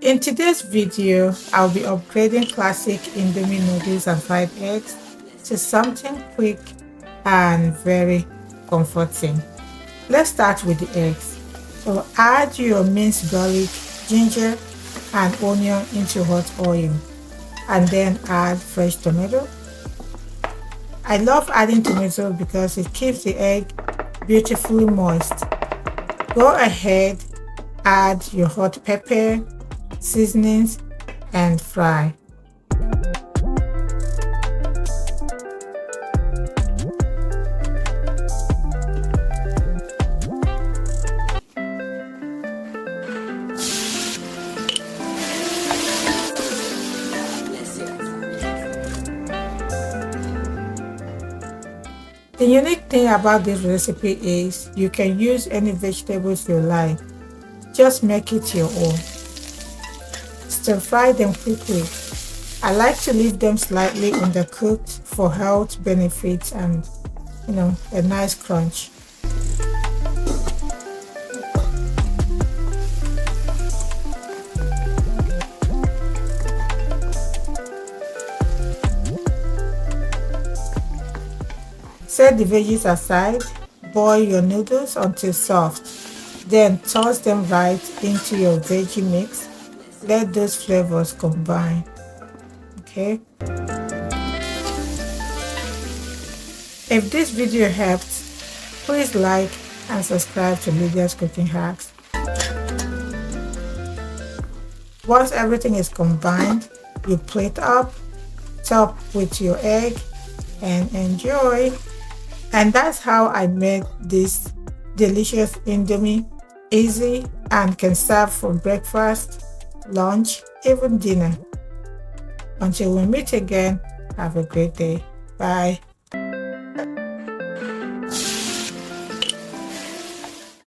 In today's video, I'll be upgrading classic Indomie noodles and fried eggs to something quick and very comforting. Let's start with the eggs. So add your minced garlic, ginger, and onion into hot oil, and then add fresh tomato. I love adding tomato because it keeps the egg beautifully moist. Go ahead, add your hot pepper, seasonings, and fry. The unique thing about this recipe is you can use any vegetables you like. Just make it your own. Stir fry them quickly. I like to leave them slightly undercooked for health benefits and a nice crunch. Set the veggies aside, boil your noodles until soft, then toss them right into your veggie mix. Let those flavors combine. Okay. If this video helped, please like and subscribe to Lydia's Cooking Hacks. Once everything is combined, you plate up, top with your egg, and enjoy. And that's how I made this delicious Indomie. Easy and can serve for breakfast, lunch, even dinner. Until we meet again, have a great day. Bye.